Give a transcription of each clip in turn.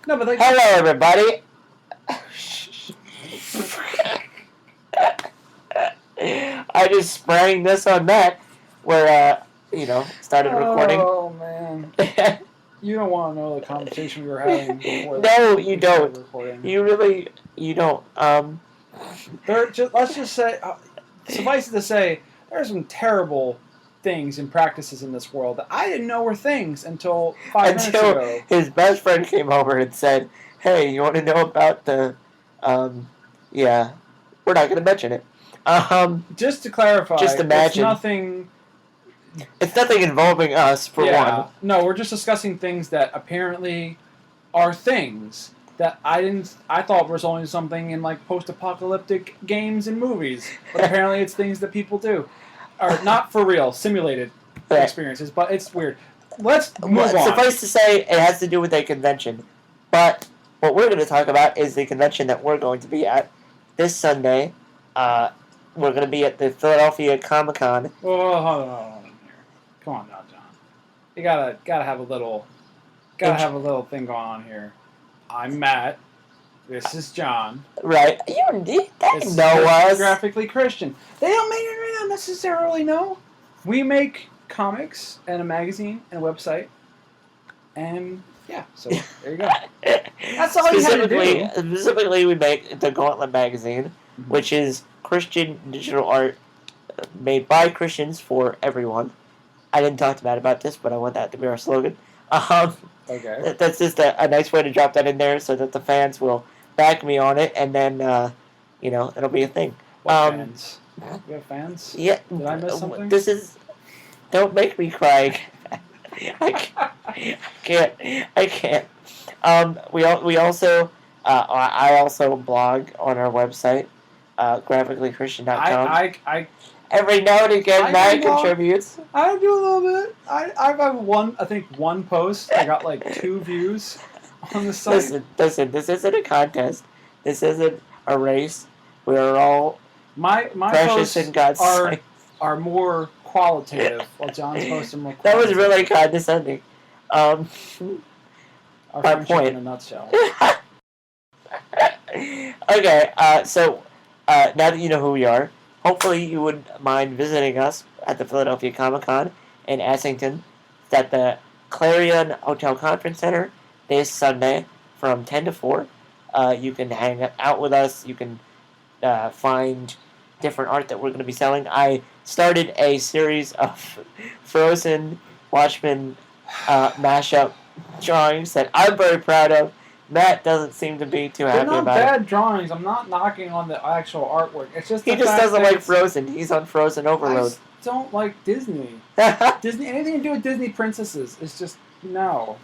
No, but like... Hello, everybody. I just sprang this on Matt, where started recording. Oh man, you don't want to know the conversation we were having before. No, you don't. Recording. You don't. Let's just say, suffice it to say, there are some terrible things and practices in this world that I didn't know were things until 5 minutes ago. His best friend came over and said, "Hey, you want to know about the?" Yeah, we're not going to mention it. Just to clarify, just imagine. It's nothing involving us, for one. No, we're just discussing things that apparently are things that I thought was only something in like post-apocalyptic games and movies, but apparently it's things that people do, or not for real, simulated experiences. But it's weird. Let's move on. Suffice to say, it has to do with a convention. But what we're going to talk about is the convention that we're going to be at this Sunday. We're going to be at the Philadelphia Comic-Con. Oh, hold on here. Come on now, John. You gotta have a little thing going on here. I'm Matt. This is John. Right. You know us. Graphically Christian. They don't necessarily know. We make comics and a magazine and a website. And yeah, so there you go. That's all you have to do. Specifically, we make the Gauntlet magazine, which is Christian digital art made by Christians for everyone. I didn't talk to Matt about this, but I want that to be our slogan. Okay. That's just a nice way to drop that in there so that the fans will back me on it, and then, it'll be a thing. What fans? We have fans? Yeah. Did I miss something? This is... Don't make me cry. I can't. We also... I also blog on our website, graphicallychristian.com. Every now and again, Matt contributes. I do a little bit. I've had one post. I got like 2 views on the site. Listen. This isn't a contest. This isn't a race. We are all my precious posts in God's sight. Are more qualitative, while John's posts are more qualitative. That was really condescending. Our friendship point. in a nutshell. Okay, so now that you know who we are, hopefully you would mind visiting us at the Philadelphia Comic-Con in Essington. It's at the Clarion Hotel Conference Center this Sunday from 10 to 4. You can hang out with us. You can find different art that we're going to be selling. I started a series of Frozen Watchmen mashup drawings that I'm very proud of. Matt doesn't seem to be too happy about it. They're not bad drawings. I'm not knocking on the actual artwork. It's just he just doesn't like Frozen. He's on Frozen overload. I just don't like Disney. Disney, anything to do with Disney princesses is just no.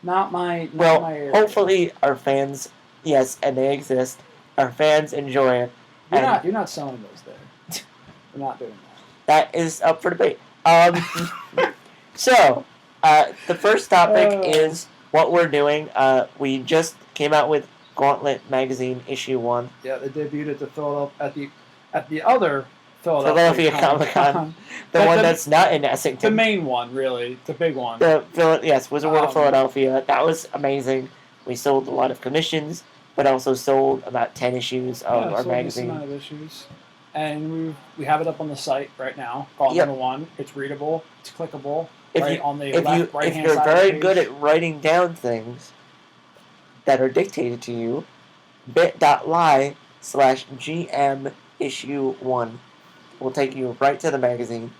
Not my area. Hopefully our fans, yes, and they exist. Our fans enjoy it. You're not selling those there. We're not doing that. That is up for debate. So, the first topic is what we're doing. We just came out with Gauntlet magazine issue 1. Yeah, they debuted at the other Philadelphia Comic-Con. The one that's not in Essington. The main one, really. The big one. Wizard World of Philadelphia. That was amazing. We sold a lot of commissions, but also sold about 10 issues of our magazine. A amount of issues. And we have it up on the site right now. Gauntlet number 1. It's readable. It's clickable. If you're very good at writing down things that are dictated to you, bit.ly/GM issue 1 will take you right to the magazine.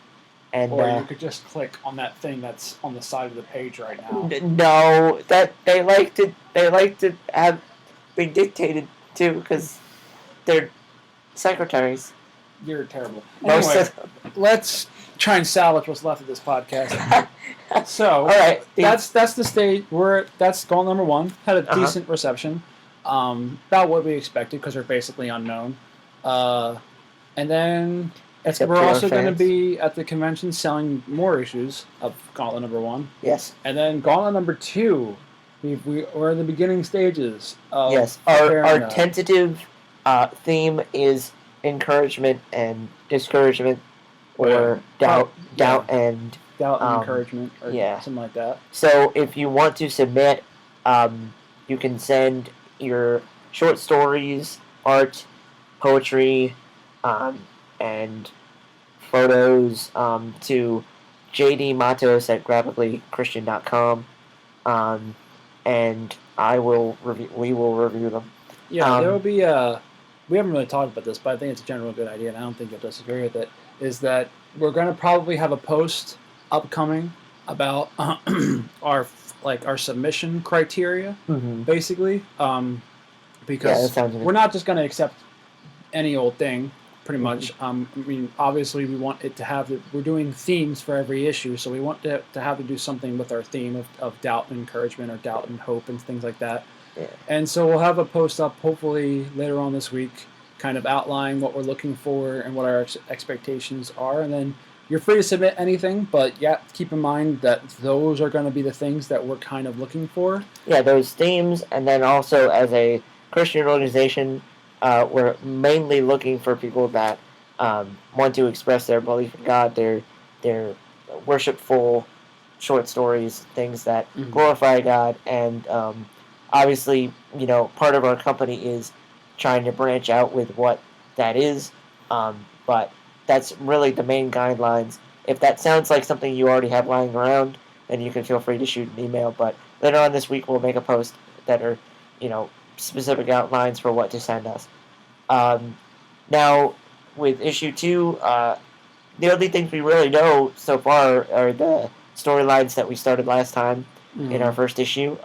And or you could just click on that thing that's on the side of the page right now. No, that they like to have be dictated to because they're secretaries. You're terrible. Anyway, let's try and salvage what's left of this podcast. So, all right, that's the stage. That's goal number 1. Had a decent reception, about what we expected because they're basically unknown. And then we're also going to be at the convention selling more issues of Gauntlet number 1. Yes. And then Gauntlet number 2, we're in the beginning stages. Of our tentative theme is encouragement and discouragement, or doubt and encouragement, or something like that. So if you want to submit You can send your short stories, art, poetry, and photos to jdmatos@graphicallychristian.com, and we will review them. Yeah, there will be we haven't really talked about this, but I think it's a general good idea, and I don't think you'll disagree with it, is that we're going to probably have a post upcoming about our submission criteria, basically, because we're not just going to accept any old thing, pretty much. I mean, obviously, we want it to have we're doing themes for every issue, so we want to have to do something with our theme of doubt and encouragement, or doubt and hope, and things like that. Yeah. And so we'll have a post up hopefully later on this week, kind of outlining what we're looking for and what our expectations are. And then you're free to submit anything, but yeah, keep in mind that those are going to be the things that we're kind of looking for. Yeah, those themes, and then also as a Christian organization, we're mainly looking for people that want to express their belief in God, their worshipful short stories, things that glorify God, and obviously, part of our company is trying to branch out with what that is, but that's really the main guidelines. If that sounds like something you already have lying around, then you can feel free to shoot an email, but later on this week we'll make a post that are, specific outlines for what to send us. Now, with issue 2, the only things we really know so far are the storylines that we started last time in our first issue.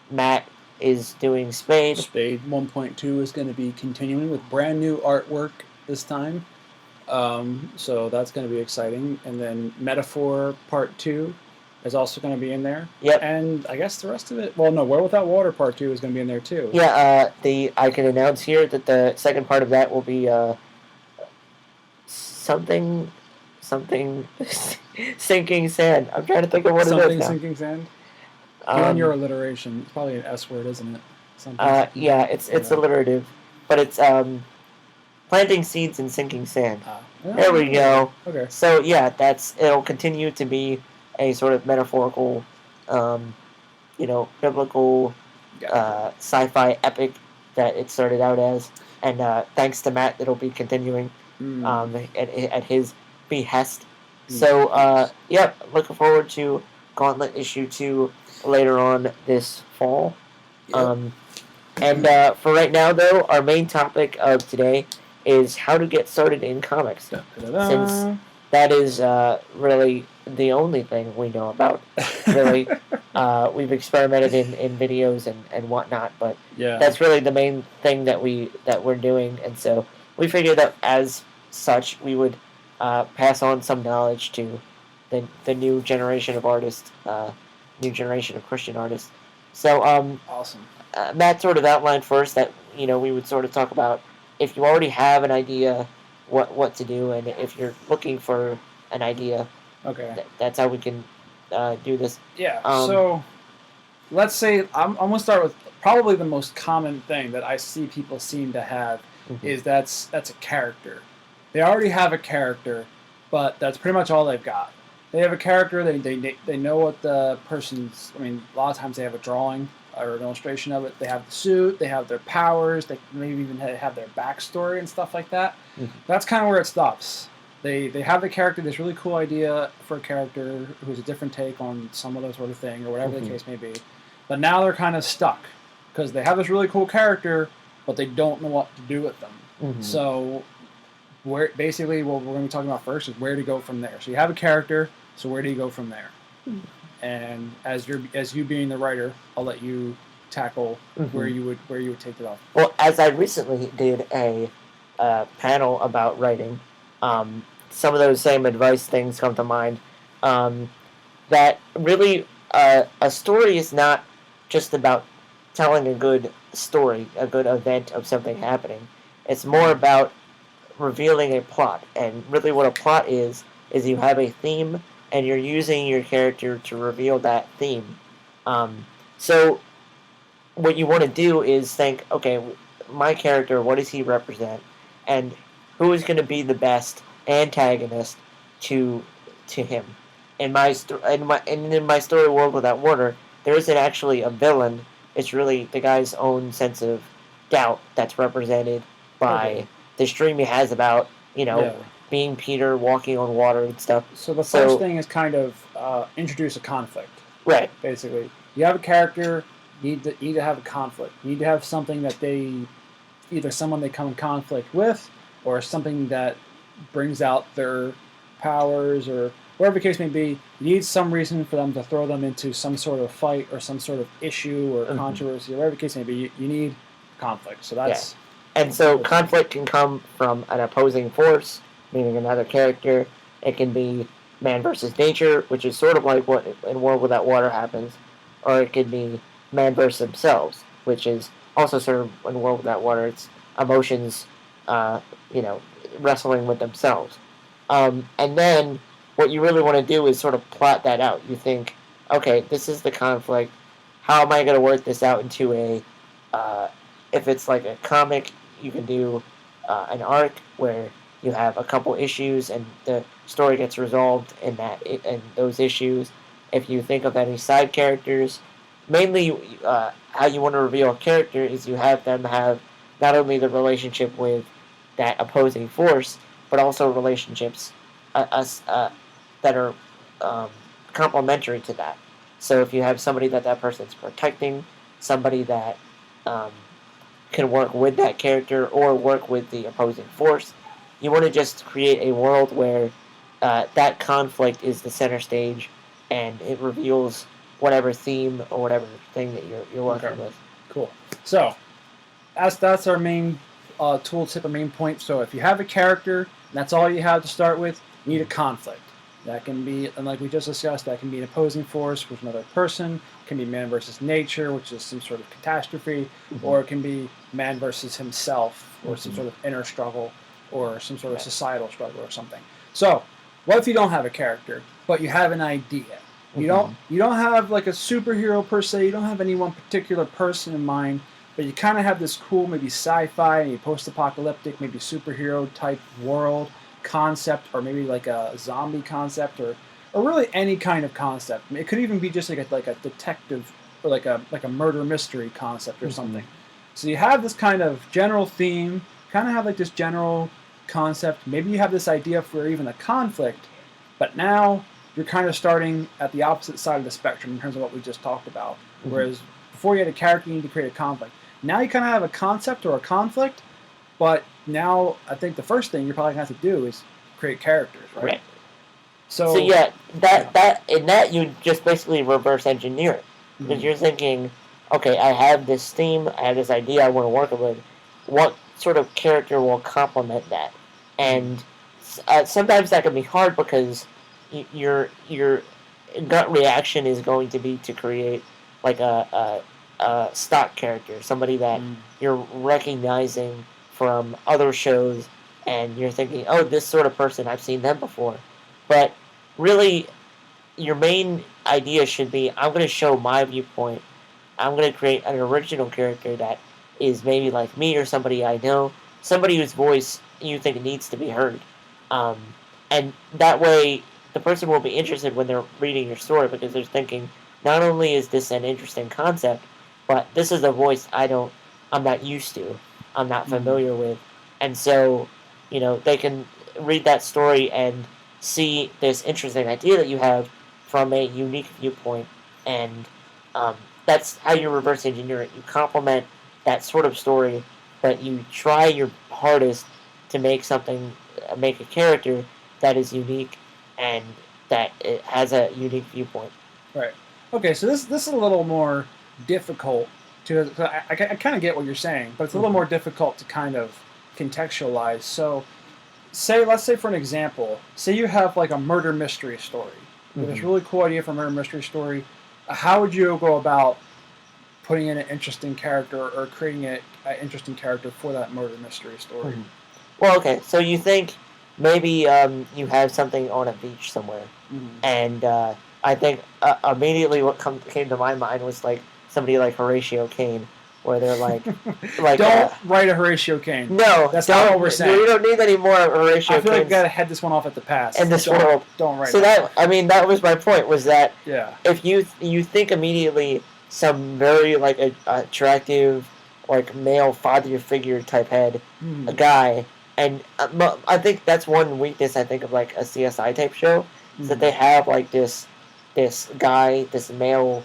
Matt is doing Spade. Spade 1.2 is going to be continuing with brand new artwork this time. So that's going to be exciting. And then Metaphor Part 2 is also going to be in there. Yep. And I guess the rest of it, well, no, World Without Water Part 2 is going to be in there too. Yeah, I can announce here that the second part of that will be something sinking sand. I'm trying to think of what it is now. Something sinking sand? On your alliteration. It's probably an S word, isn't it? Yeah, it's alliterative. But it's planting seeds and sinking sand. There we go. Okay. So yeah, it'll continue to be a sort of metaphorical, biblical, sci-fi epic that it started out as. And thanks to Matt, it'll be continuing at his behest. So looking forward to Gauntlet issue 2 later on this fall. Yep. For right now, though, our main topic of today is how to get started in comics. Since that is really the only thing we know about. Really, we've experimented in videos and whatnot, but that's really the main thing that we're doing. And so we figured that as such, we would pass on some knowledge to the new generation of artists. New generation of Christian artists. So, awesome. Matt sort of outlined first that we would sort of talk about if you already have an idea, what to do, and if you're looking for an idea. Okay. That's how we can do this. Yeah. So, let's say I'm gonna start with probably the most common thing that I see people seem to have is that's a character. They already have a character, but that's pretty much all they've got. They have a character. They know what the person's. I mean, a lot of times they have a drawing or an illustration of it. They have the suit. They have their powers. They maybe even have their backstory and stuff like that. That's kind of where it stops. They have the character. This really cool idea for a character who's a different take on some other sort of thing or whatever the case may be. But now they're kind of stuck because they have this really cool character, but they don't know what to do with them. So. Basically, what we're going to be talking about first is where to go from there. So you have a character, so where do you go from there? And as you being the writer, I'll let you tackle where you would take it off. Well, as I recently did a panel about writing, some of those same advice things come to mind. That really, a story is not just about telling a good story, a good event of something happening. It's more about revealing a plot, and really what a plot is you have a theme and you're using your character to reveal that theme. So what you want to do is think, okay, my character, what does he represent, and who is going to be the best antagonist to him? In my story World Without Water, there isn't actually a villain. It's really the guy's own sense of doubt that's represented by this dream he has about, being Peter, walking on water and stuff. So the first thing is kind of introduce a conflict. Right. Basically. You have a character, you need to have a conflict. You need to have something that either someone they come in conflict with, or something that brings out their powers, or whatever the case may be. You need some reason for them to throw them into some sort of fight, or some sort of issue, or controversy, or whatever the case may be. You need conflict. So that's... Yeah. And so conflict can come from an opposing force, meaning another character. It can be man versus nature, which is sort of like what in World Without Water happens. Or it could be man versus themselves, which is also sort of in World Without Water. It's emotions, wrestling with themselves. And then what you really want to do is sort of plot that out. You think, okay, this is the conflict. How am I going to work this out into if it's like a comic, you can do an arc where you have a couple issues and the story gets resolved in those issues. If you think of any side characters, mainly how you want to reveal a character is you have them have not only the relationship with that opposing force, but also relationships that are complementary to that. So if you have somebody that person's protecting, somebody that can work with that character or work with the opposing force, you want to just create a world where that conflict is the center stage, and it reveals whatever theme or whatever thing that you're working with. Cool. So that's our main tool tip, our main point. So if you have a character, and that's all you have to start with, you need a conflict. That can be, and like we just discussed, that can be an opposing force with another person. It can be man versus nature, which is some sort of catastrophe, or it can be man versus himself, or some sort of inner struggle, or some sort of societal struggle or something. So, what if you don't have a character, but you have an idea? You don't have like a superhero per se. You don't have any one particular person in mind, but you kind of have this cool, maybe sci-fi, maybe post-apocalyptic, maybe superhero type world concept, or maybe like a zombie concept, or really any kind of concept. It could even be just like a detective, or like a murder mystery concept or something. So you have this kind of general theme, kind of have like this general concept. Maybe you have this idea for even a conflict, but now you're kind of starting at the opposite side of the spectrum in terms of what we just talked about. Whereas before you had a character, you need to create a conflict. Now you kind of have a concept or a conflict, but now I think the first thing you're probably going to have to do is create characters, right? So yeah, that you just basically reverse engineer it. Because you're thinking, okay, I have this theme, I have this idea I want to work with. What sort of character will complement that? And sometimes that can be hard because your gut reaction is going to be to create like a stock character, somebody that you're recognizing from other shows, and you're thinking, oh, this sort of person, I've seen them before. But really, your main idea should be, I'm going to show my viewpoint. I'm going to create an original character that is maybe like me or somebody I know, somebody whose voice you think needs to be heard. And that way, the person will be interested when they're reading your story, because they're thinking, not only is this an interesting concept, but this is a voice I'm not used to, I'm not familiar with. And so, they can read that story and see this interesting idea that you have from a unique viewpoint. And that's how you reverse engineer it. You complement that sort of story, but you try your hardest to make a character that is unique and that it has a unique viewpoint. Right. Okay, so this is a little more difficult to... I kind of get what you're saying, but it's a little more difficult to kind of contextualize. So, let's say for an example, say you have like a murder mystery story. You have this really cool idea for a murder mystery story. How would you go about putting in an interesting character or creating an interesting character for that murder mystery story? Well, okay, so you think maybe you have something on a beach somewhere, and I think immediately what came to my mind was like somebody like Horatio Caine, where they're like don't write a Horatio Kane. No, that's not what we're saying. We don't need any more Horatio Kane. I feel like we gotta head this one off at the pass. In this world, don't write. So that was my point. Was that if you think immediately some very like attractive like male father figure type head, a guy, and I think that's one weakness I think of like a CSI type show is that they have like this guy, this male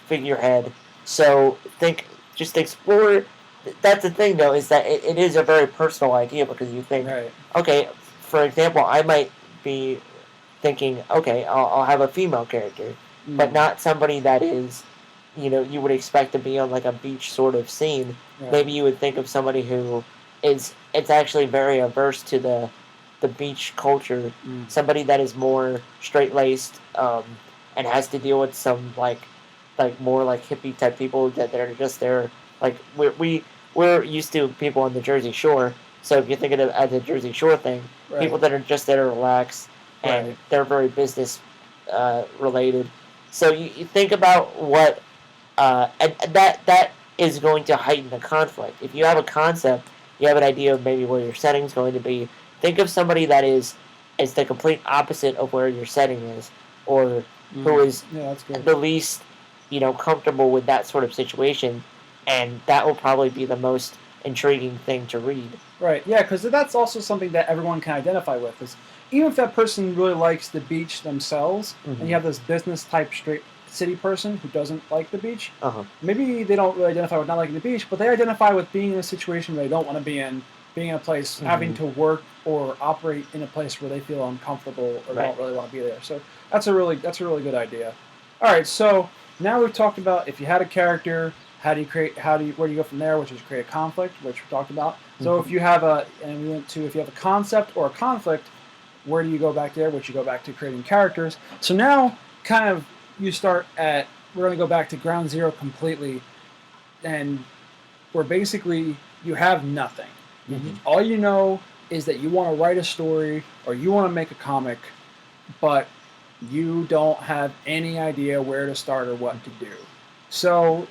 figurehead. So just explore. That's the thing though, is that it is a very personal idea because you think, okay, for example, I might be thinking, okay, I'll have a female character, but not somebody that is, you would expect to be on like a beach sort of scene. Right. Maybe you would think of somebody who it's actually very averse to the beach culture, somebody that is more straight-laced and has to deal with some like more like hippie type people that are just there. Like we're used to people on the Jersey Shore, so if you think of it as a Jersey Shore thing, people that are just there to relax and they're very business related. So you think about what and that is going to heighten the conflict. If you have a concept, you have an idea of maybe where your setting's going to be. Think of somebody that is the complete opposite of where your setting is, or who is the least, comfortable with that sort of situation, and that will probably be the most intriguing thing to read. Right. Yeah, because that's also something that everyone can identify with. Is even if that person really likes the beach themselves, and you have this business type straight city person who doesn't like the beach, maybe they don't really identify with not liking the beach, but they identify with being in a situation they don't want to be in, being in a place, having to work or operate in a place where they feel uncomfortable or don't really want to be there. So that's a really good idea. All right, so now we've talked about if you had a character, where do you go from there, which is create a conflict, which we talked about. So if you have if you have a concept or a conflict, where do you go back there, which you go back to creating characters. So now kind of you start we're going to go back to ground zero completely, and where basically you have nothing. All you know is that you want to write a story or you want to make a comic, but you don't have any idea where to start or what to do. So,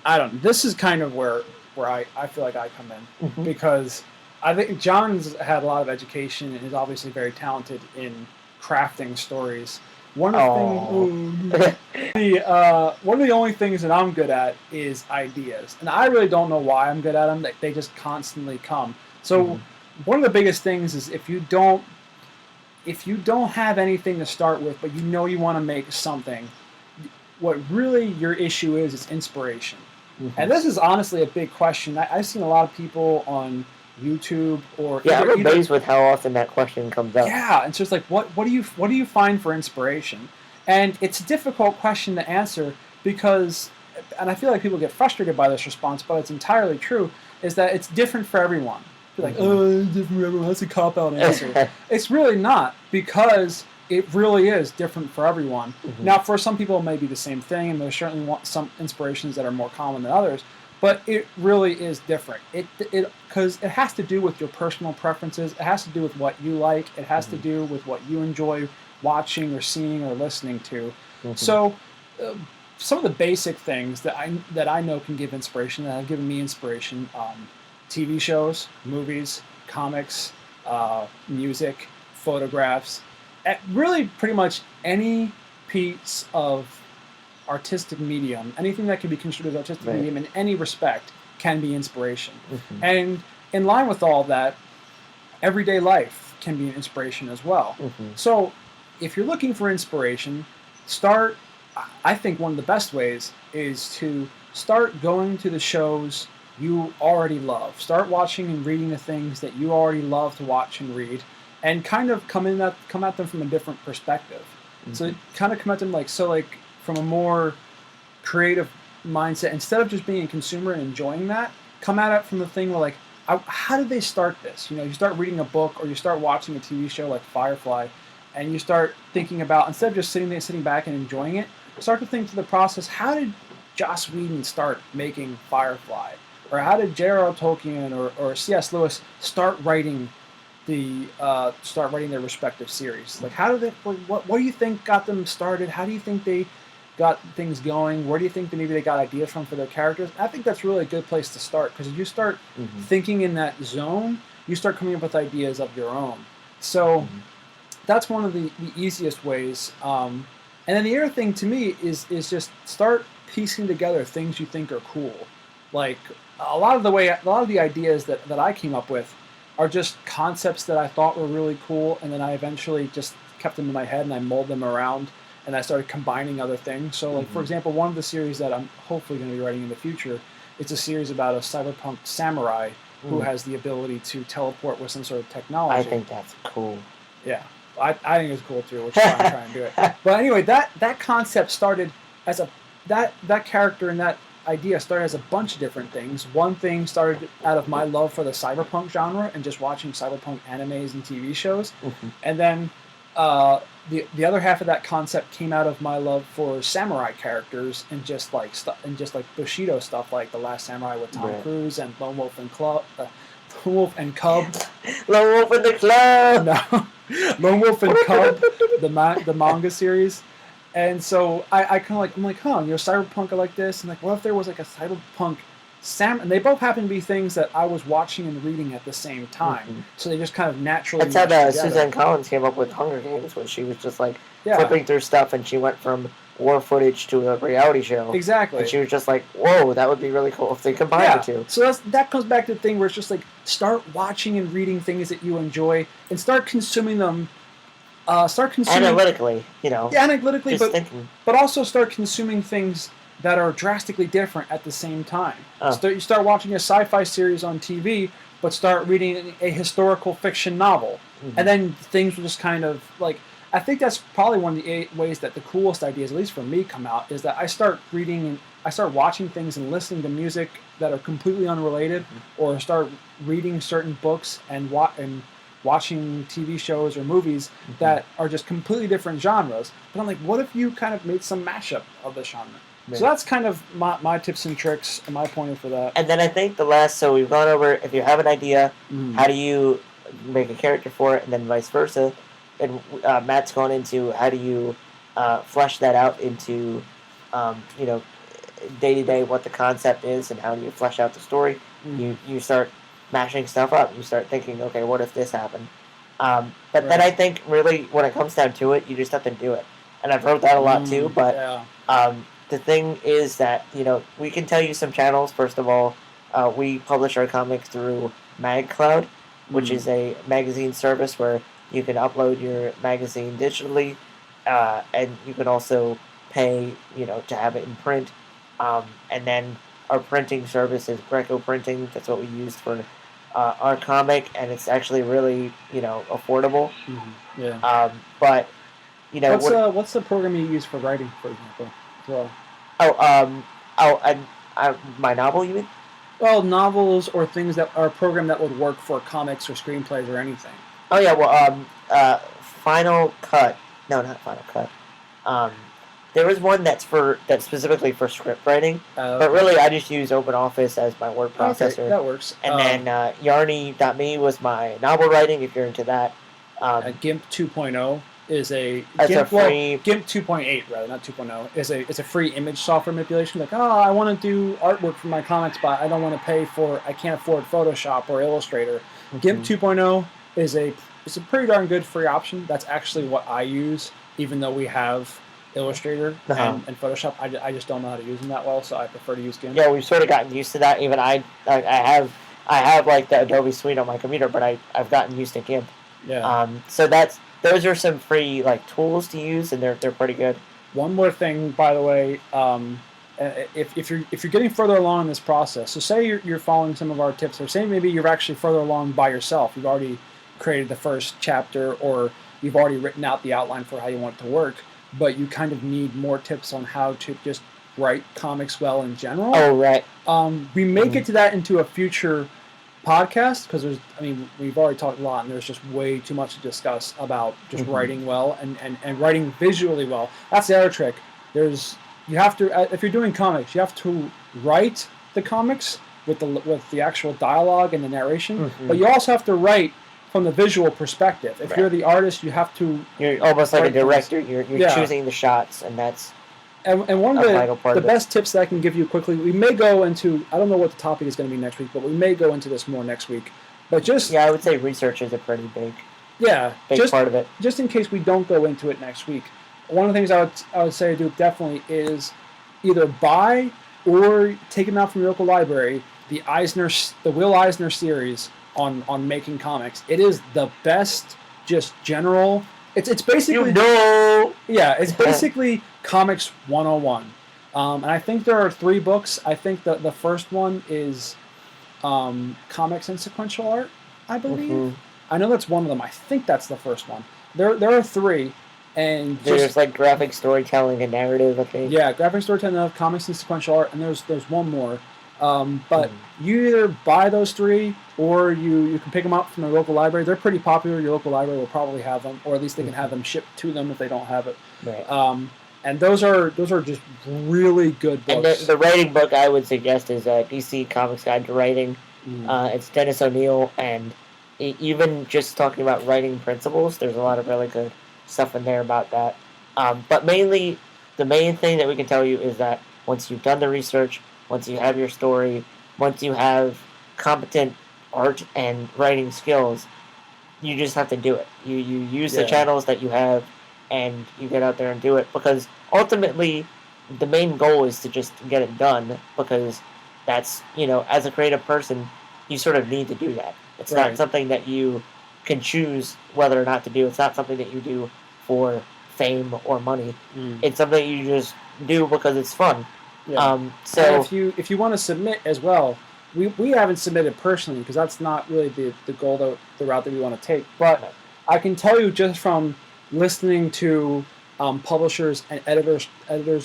I don't know. This is kind of where I feel like I come in, because I think John's had a lot of education and is obviously very talented in crafting stories. One of the only things that I'm good at is ideas, and I really don't know why I'm good at them. They just constantly come. So one of the biggest things is if you don't have anything to start with, but you want to make something, what really your issue is inspiration. And this is honestly a big question. I've seen a lot of people on YouTube or I'm amazed with how often that question comes up. Yeah, it's just like what do you find for inspiration? And it's a difficult question to answer because, and I feel like people get frustrated by this response, but it's entirely true, is that it's different for everyone. You're like, it's different for everyone. That's a cop-out answer. It's really not, because it really is different for everyone. Now, for some people, it may be the same thing, and there's certainly some inspirations that are more common than others. But it really is different. Because it has to do with your personal preferences. It has to do with what you like. It has to do with what you enjoy watching or seeing or listening to. So, some of the basic things that I know can give inspiration, that have given me inspiration: TV shows, movies, comics, music, photographs. Really, pretty much any piece of artistic medium, anything that can be considered artistic medium in any respect, can be inspiration. And in line with all that, everyday life can be an inspiration as well. So if you're looking for inspiration, I think one of the best ways is to start going to the shows you already love. Start watching and reading the things that you already love to watch and read, and kind of come at them from a different perspective. So kind of come at them from a more creative mindset. Instead of just being a consumer and enjoying that, come at it from the thing where how did they start this? You start reading a book or you start watching a TV show like Firefly, and you start thinking about, instead of just sitting back and enjoying it, start to think through the process. How did Joss Whedon start making Firefly? Or how did J.R.R. Tolkien or C.S. Lewis start writing their respective series? How did what do you think got them started? How do you think they got things going? Where do you think that maybe they got ideas from for their characters? I think that's really a good place to start, because if you start thinking in that zone, you start coming up with ideas of your own. So that's one of the easiest ways. And then the other thing to me is just start piecing together things you think are cool. Like a lot of the ideas that I came up with are just concepts that I thought were really cool, and then I eventually just kept them in my head and I molded them around, and I started combining other things. So, like for example, one of the series that I'm hopefully going to be writing in the future, it's a series about a cyberpunk samurai who has the ability to teleport with some sort of technology. I think that's cool. Yeah, I think it's cool too, which is why I'm trying to do it. But anyway, that concept started as that character and that idea started as a bunch of different things. One thing started out of my love for the cyberpunk genre and just watching cyberpunk animes and TV shows, and then the other half of that concept came out of my love for samurai characters and just like Bushido stuff, like The Last Samurai with Tom Cruise and Lone Wolf and Cub. Lone Wolf and the Club. No, Lone Wolf and Cub, the manga series. And so I kind of I'm like, cyberpunk, I like this. And like, what if there was like a cyberpunk and they both happen to be things that I was watching and reading at the same time. So they just kind of naturally. That's how Suzanne Collins came up with Hunger Games, when she was just like flipping through stuff, and she went from war footage to a reality show. Exactly. And she was just like, whoa, that would be really cool if they combined the two. So that comes back to the thing where it's just like, start watching and reading things that you enjoy and start consuming them. Analytically, analytically, just thinking. But also start consuming things that are drastically different at the same time. You start watching a sci-fi series on TV, but start reading a historical fiction novel. And then things will just kind of like, I think that's probably one of the ways that the coolest ideas, at least for me, come out, is that I start reading and I start watching things and listening to music that are completely unrelated, or start reading certain books and watching TV shows or movies that are just completely different genres. But I'm like, what if you kind of made some mashup of the genre? Yeah. So that's kind of my tips and tricks and my pointer for that. And then I think so we've gone over, if you have an idea, how do you make a character for it, and then vice versa. And Matt's gone into how do you flesh that out into, day-to-day what the concept is and how do you flesh out the story. You start mashing stuff up. You start thinking, okay, what if this happened? But then I think really when it comes down to it, you just have to do it. And I've wrote that a lot too, but the thing is that, we can tell you some channels. First of all, we publish our comics through MagCloud, which is a magazine service where you can upload your magazine digitally, and you can also pay, to have it in print. And then our printing service is Greco Printing. That's what we used for our comic, and it's actually really, affordable. But, what's the program you use for writing, for example? Well, my novel, you mean? Well, novels or things that are a program that would work for comics or screenplays or anything. Oh yeah, well, Final Cut. No, not Final Cut. There was one that's specifically for script writing, but really I just use OpenOffice as my word processor. Okay, that works. And then Yarny.me was my novel writing, if you're into that. GIMP 2.0 is a GIMP 2.8 rather, not 2.0. It's a free image software manipulation. Like, I want to do artwork for my comics, but I don't want to I can't afford Photoshop or Illustrator. GIMP 2.0 is a pretty darn good free option. That's actually what I use, even though we have Illustrator and Photoshop. I just don't know how to use them that well, so I prefer to use GIMP. Yeah, we've sort of gotten used to that. Even I have like the Adobe Suite on my computer, but I've gotten used to GIMP. Yeah. So those are some free like tools to use, and they're pretty good. One more thing, by the way, if you're getting further along in this process, so say you're following some of our tips, or say maybe you're actually further along by yourself. You've already created the first chapter, or you've already written out the outline for how you want it to work, but you kind of need more tips on how to just write comics well in general. Oh, right. We may get to that into a future podcast, because we've already talked a lot, and there's just way too much to discuss about just writing well and writing visually well. That's the other trick. You have to, if you're doing comics, you have to write the comics with the actual dialogue and the narration, but you also have to write from the visual perspective. If you're the artist, you have to. You're almost like a director. You're choosing the shots, and that's And one of the best tips that I can give you quickly, we may go into, I don't know what the topic is going to be next week, but we may go into this more next week. But just I would say research is a pretty big part of it. Just in case we don't go into it next week, one of the things I would say, Duke, definitely is either buy or take them out from your local library, the Will Eisner series on making comics. It is the best, just general. It's basically it's basically Comics 101. And I think there are 3 books. I think the first one is Comics and Sequential Art, I believe. Mm-hmm. I know that's one of them. I think that's the first one. There are 3. And there's like graphic storytelling and narrative, I think. Yeah, graphic storytelling, comics and sequential art, and there's one more. But you either buy those 3 or you can pick them up from the local library. They're pretty popular. Your local library will probably have them, or at least they can have them shipped to them if they don't have it. Right. And those are just really good books. And the writing book I would suggest is DC Comics Guide to Writing. It's Dennis O'Neil, and even just talking about writing principles, there's a lot of really good stuff in there about that. But mainly, the main thing that we can tell you is that once you've done the research, once you have your story, once you have competent art and writing skills, you just have to do it. You use the channels that you have, and you get out there and do it. Because ultimately, the main goal is to just get it done. Because that's, as a creative person, you sort of need to do that. It's not something that you can choose whether or not to do. It's not something that you do for fame or money. It's something you just do because it's fun. So and if you want to submit as well, we haven't submitted personally because that's not really the goal, the route that we want to take. But I can tell you just from listening to publishers and editors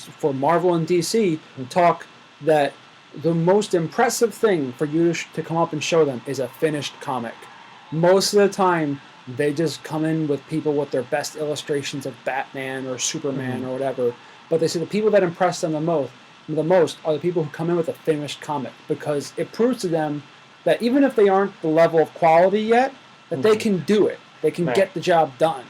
for Marvel and DC talk that the most impressive thing for you to come up and show them is a finished comic. Most of the time, they just come in with people with their best illustrations of Batman or Superman or whatever. But they say the people that impress them the most are the people who come in with a finished comic, because it proves to them that even if they aren't the level of quality yet, that they can do it. They can get the job done.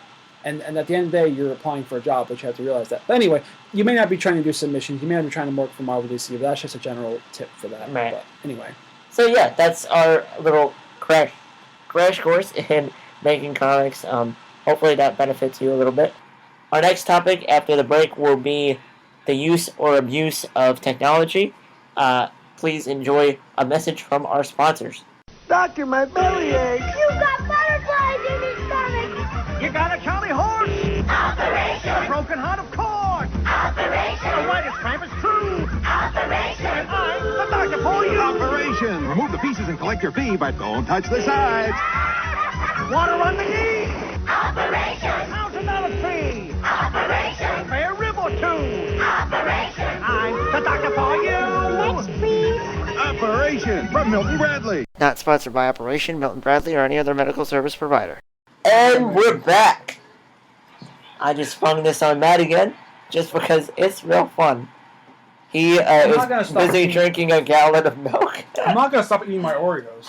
And at the end of the day, you're applying for a job, but you have to realize that. But anyway, you may not be trying to do submissions. You may not be trying to work for Marvel DC, but that's just a general tip for that. Right. But anyway. So yeah, that's our little crash course in making comics. Hopefully that benefits you a little bit. Our next topic after the break will be the use or abuse of technology. Please enjoy a message from our sponsors. Doctor, my belly aches. You got butterflies in his stomach. You got a Charlie horse. Operation. A broken heart, of course. Operation. The whitest tramp is true. Operation. And I'm the doctor for you. Operation. Remove the pieces and collect your fee, but don't touch the sides. Water on the knee. Operation. $1,000 fee. Operation. Pay a rib or 2. Operation. I'm the doctor for you. Next, please. Operation from Milton Bradley. Not sponsored by Operation, Milton Bradley, or any other medical service provider. And we're back. I just sprung this on Matt again, just because it's real fun. He is busy drinking a gallon of milk. I'm not going to stop eating my Oreos.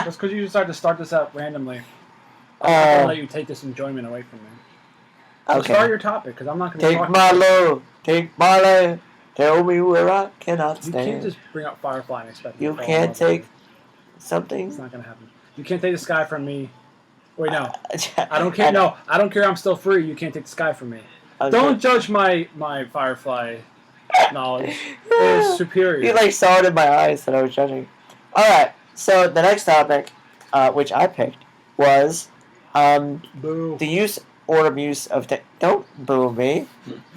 Just because you decided to start this out randomly. I'm not going to let you take this enjoyment away from me. So start your topic, because I'm not going to Take my love, take my land. Tell me where I cannot stand. You can't just bring up Firefly and expect you can't take something. It's not going to happen. You can't take the sky from me. Wait, no. I don't care. No, I don't care. I'm still free. You can't take the sky from me. Okay. Don't judge my Firefly knowledge. It is superior. You saw it in my eyes that I was judging. All right. So the next topic, which I picked, was the use or abuse of Don't boo me.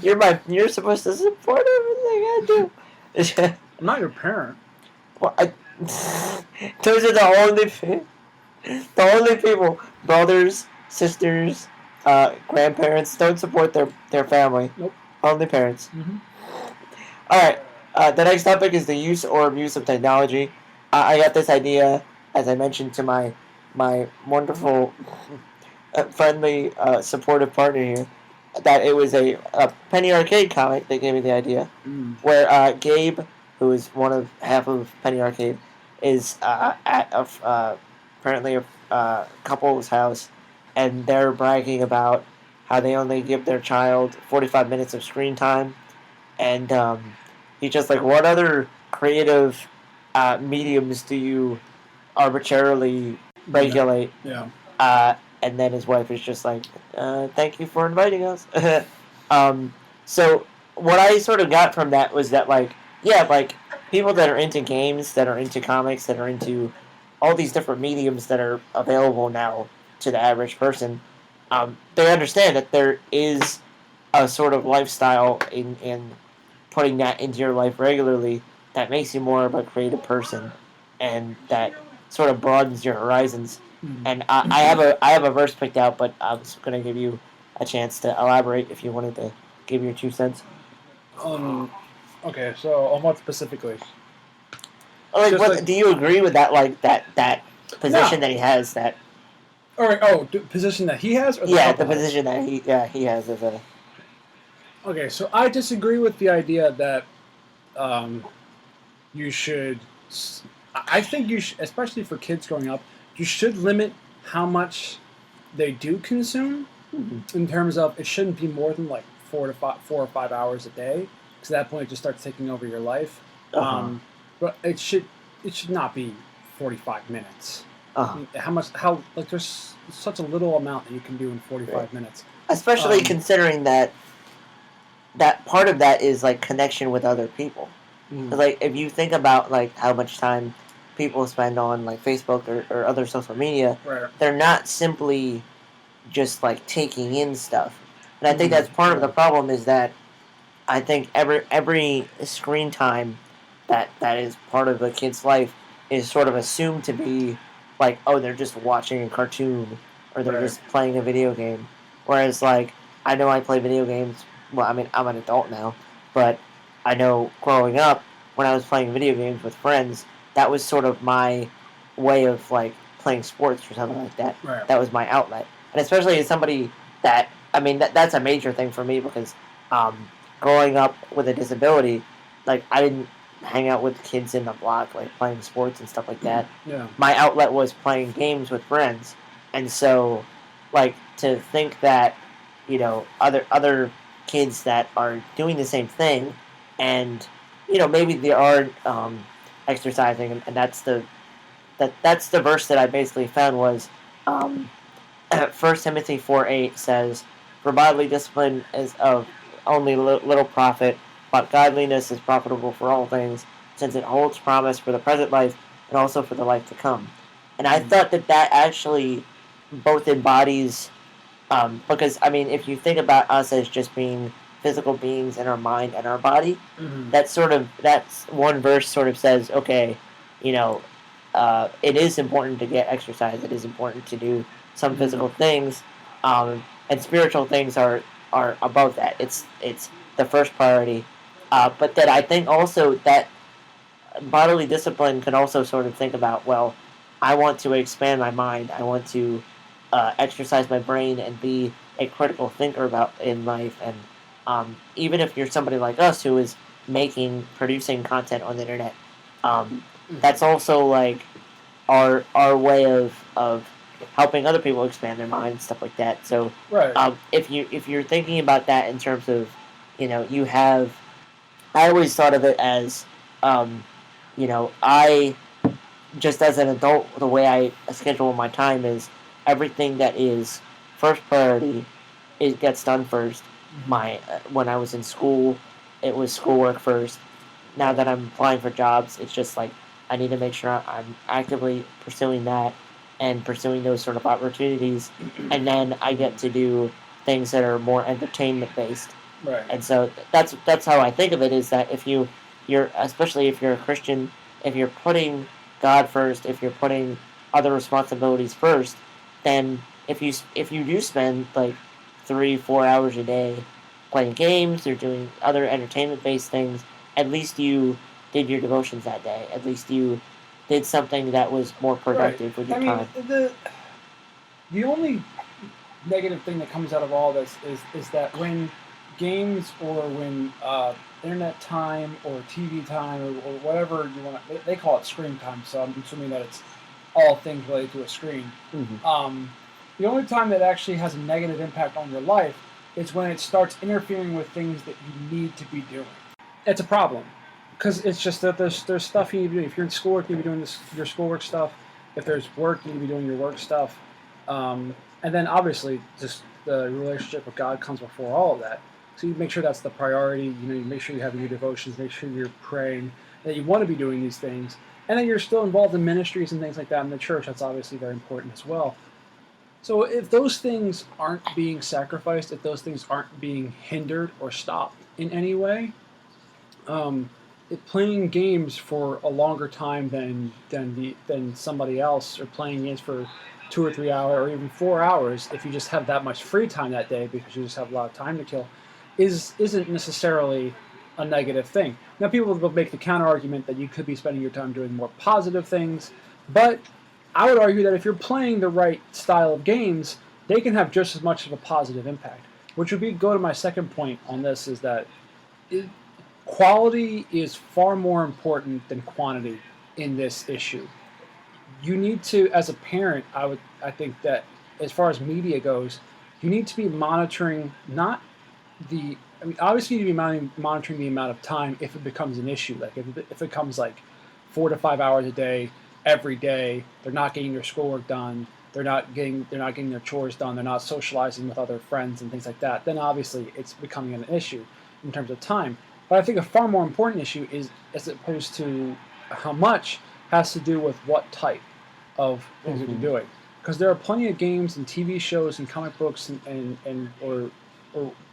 You're supposed to support everything I do. I'm not your parent. Well, those are the only people, brothers, sisters, grandparents, don't support their family. Nope. Only parents. Mm-hmm. All right. The next topic is the use or abuse of technology. I got this idea, as I mentioned to my wonderful, friendly, supportive partner here, that it was a Penny Arcade comic that gave me the idea, where Gabe, who is half of Penny Arcade, is at apparently a couple's house, and they're bragging about how they only give their child 45 minutes of screen time, and he's just like, what other creative mediums do you arbitrarily regulate? Yeah. And then his wife is just like, thank you for inviting us. So what I sort of got from that was that, like, yeah, like, people that are into games, that are into comics, that are into all these different mediums that are available now to the average person, they understand that there is a sort of lifestyle in putting that into your life regularly that makes you more of a creative person, and that sort of broadens your horizons. And I have a verse picked out, but I was going to give you a chance to elaborate if you wanted to give your 2 cents. Okay, so on what specifically? Like, do you agree with that? Like that position that he has. That. All right. Oh, the position that he has, or the position that he has as a. Okay, so I disagree with the idea that you should. I think you should, especially for kids growing up, you should limit how much they do consume. In terms of, it shouldn't be more than like 4 or 5 hours a day, because at that point it just starts taking over your life. But it should not be 45 minutes. I mean, there's such a little amount that you can do in 45 minutes. Especially considering that part of that is like connection with other people. Like, if you think about like how much time people spend on like Facebook or other social media, they're not simply just like taking in stuff. And I think that's part of the problem, is that I think every screen time that is part of a kid's life is sort of assumed to be like, oh, they're just watching a cartoon, or they're just playing a video game. Whereas, like, I know I play video games. Well, I mean, I'm an adult now, but I know growing up, when I was playing video games with friends, that was sort of my way of like playing sports or something like that. That was my outlet. And especially as somebody that, I mean, that's a major thing for me, because growing up with a disability, like, I didn't hang out with kids in the block, like playing sports and stuff like that. My outlet was playing games with friends. And so, like, to think that, you know, other kids that are doing the same thing, and, you know, maybe they are exercising, and that's the verse that I basically found was 1 Timothy 4:8 says, "For bodily discipline is of only little profit, but godliness is profitable for all things, since it holds promise for the present life and also for the life to come." And I thought that actually both embodies, because, I mean, if you think about us as just being physical beings in our mind and our body, that's one verse sort of says, okay, you know, it is important to get exercise, it is important to do some physical things, and spiritual things are above that. It's the first priority. But that I think also that bodily discipline can also sort of think about, well, I want to expand my mind, I want to exercise my brain and be a critical thinker about in life. And even if you're somebody like us who is producing content on the internet, that's also like our way of helping other people expand their mind and stuff like that. So if you're thinking about that in terms of, you know, I always thought of it as, you know, I just as an adult, the way I schedule my time is everything that is first priority, it gets done first. When I was in school, it was schoolwork first. Now that I'm applying for jobs, it's just like I need to make sure I'm actively pursuing that and pursuing those sort of opportunities, and then I get to do things that are more entertainment based. And so that's how I think of it, is that if you're especially if you're a Christian, if you're putting God first, if you're putting other responsibilities first, then if you do spend like 3-4 hours a day playing games or doing other entertainment based things, at least you did your devotions that day. At least you did something that was more productive with your time. The only negative thing that comes out of all this is that when games or when internet time or TV time or whatever you want to, they call it screen time, so I'm assuming that it's all things related to a screen. The only time that actually has a negative impact on your life is when it starts interfering with things that you need to be doing. it's a problem. Because it's just that there's stuff you need to do. If you're in schoolwork, you need to be doing your schoolwork stuff. If there's work, you need to be doing your work stuff. And then obviously, just the relationship with God comes before all of that. So you make sure that's the priority. You make sure you have your devotions, make sure you're praying, that you want to be doing these things. And then you're still involved in ministries and things like that in the church. That's obviously very important as well. So if those things aren't being sacrificed, if those things aren't being hindered or stopped in any way, playing games for a longer time than somebody else, or playing games for 2 or 3 hours or even 4 hours, if you just have that much free time that day because you just have a lot of time to kill, isn't necessarily a negative thing. Now, people will make the counter argument that you could be spending your time doing more positive things, but I would argue that if you're playing the right style of games, they can have just as much of a positive impact. Which would go to my second point on this, is that quality is far more important than quantity in this issue. You need to, as a parent, I think that as far as media goes, you need to be monitoring obviously you need to be monitoring the amount of time if it becomes an issue. Like if it becomes like 4 to 5 hours a day, every day, they're not getting their schoolwork done, they're not getting their chores done, they're not socializing with other friends and things like that, then obviously it's becoming an issue in terms of time. But I think a far more important issue is, as opposed to how much, has to do with what type of things you're doing. Because there are plenty of games and TV shows and comic books or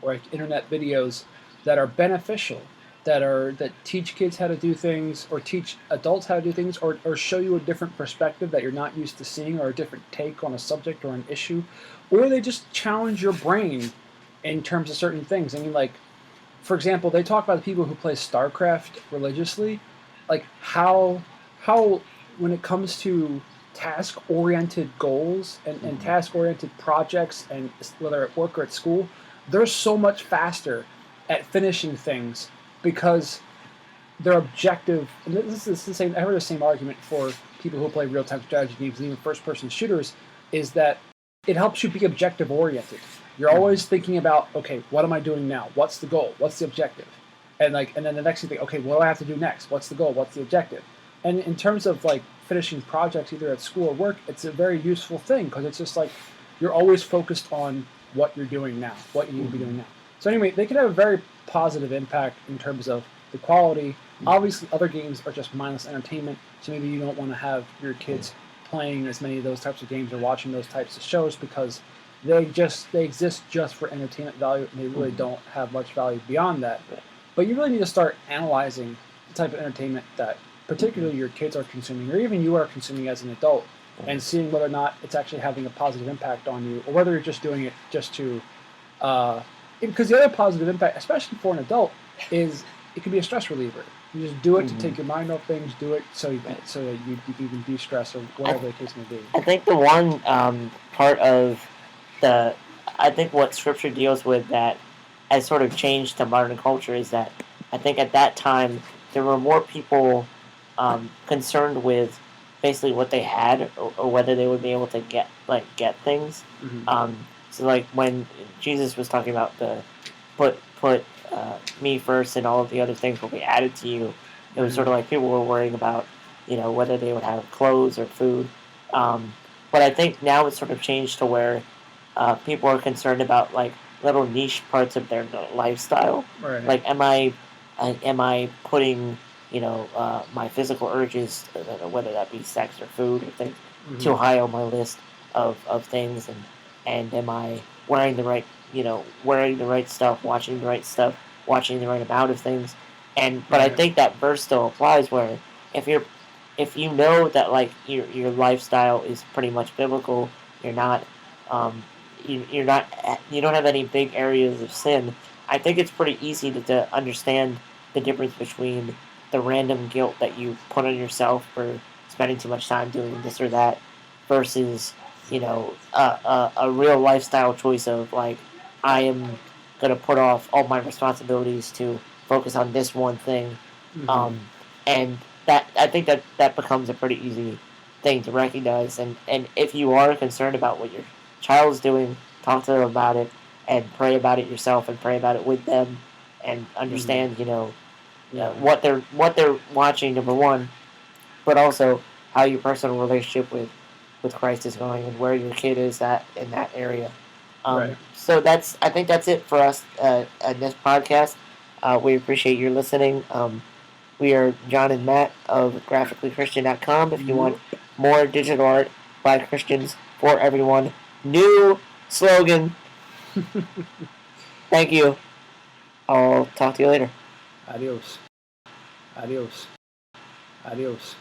like internet videos that are beneficial, that teach kids how to do things, or teach adults how to do things, or show you a different perspective that you're not used to seeing, or a different take on a subject or an issue, or they just challenge your brain in terms of certain things. I mean, like, for example, they talk about the people who play StarCraft religiously, like how when it comes to task-oriented goals and task-oriented projects, and whether at work or at school, they're so much faster at finishing things because their objective. And this is the same. I heard the same argument for people who play real-time strategy games and even first-person shooters, is that it helps you be objective-oriented. You're always thinking about, okay, what am I doing now? What's the goal? What's the objective? And then the next thing, okay, what do I have to do next? What's the goal? What's the objective? And in terms of like finishing projects either at school or work, it's a very useful thing because it's just like you're always focused on what you're doing now, what you need to be doing now. So anyway, they can have a very positive impact in terms of the quality. Obviously, other games are just mindless entertainment, so maybe you don't want to have your kids playing as many of those types of games or watching those types of shows because they exist just for entertainment value, and they really don't have much value beyond that. But you really need to start analyzing the type of entertainment that particularly your kids are consuming, or even you are consuming as an adult, and seeing whether or not it's actually having a positive impact on you, or whether you're just doing it just to... because the other positive impact, especially for an adult, is it can be a stress reliever. You just do it to take your mind off things, do it so that you can de-stress, or whatever the case may be. I think the one part of I think what Scripture deals with that has sort of changed to modern culture is that I think at that time there were more people concerned with basically what they had or whether they would be able to get things. So like when Jesus was talking about the put me first and all of the other things will be added to you, it was sort of like people were worrying about whether they would have clothes or food. But I think now it's sort of changed to where people are concerned about like little niche parts of their lifestyle. Right. Like, am I putting my physical urges, whether that be sex or food or things, too high on my list of things, and am I wearing the right stuff, watching the right stuff, watching the right amount of things, but I think that verse still applies where if you know that like your lifestyle is pretty much biblical, you don't have any big areas of sin. I think it's pretty easy to understand the difference between the random guilt that you put on yourself for spending too much time doing this or that versus a real lifestyle choice of like, I am going to put off all my responsibilities to focus on this one thing. And that I think that becomes a pretty easy thing to recognize. And if you are concerned about what your child's doing, talk to them about it and pray about it yourself and pray about it with them and understand, what they're watching, number one, but also how your personal relationship with Christ is going and where your kid is at in that area. Right. So I think that's it for us at this podcast. We appreciate your listening. We are John and Matt of graphicallychristian.com. If you want more digital art by Christians for everyone, new slogan. Thank you. I'll talk to you later. Adios. Adios. Adios.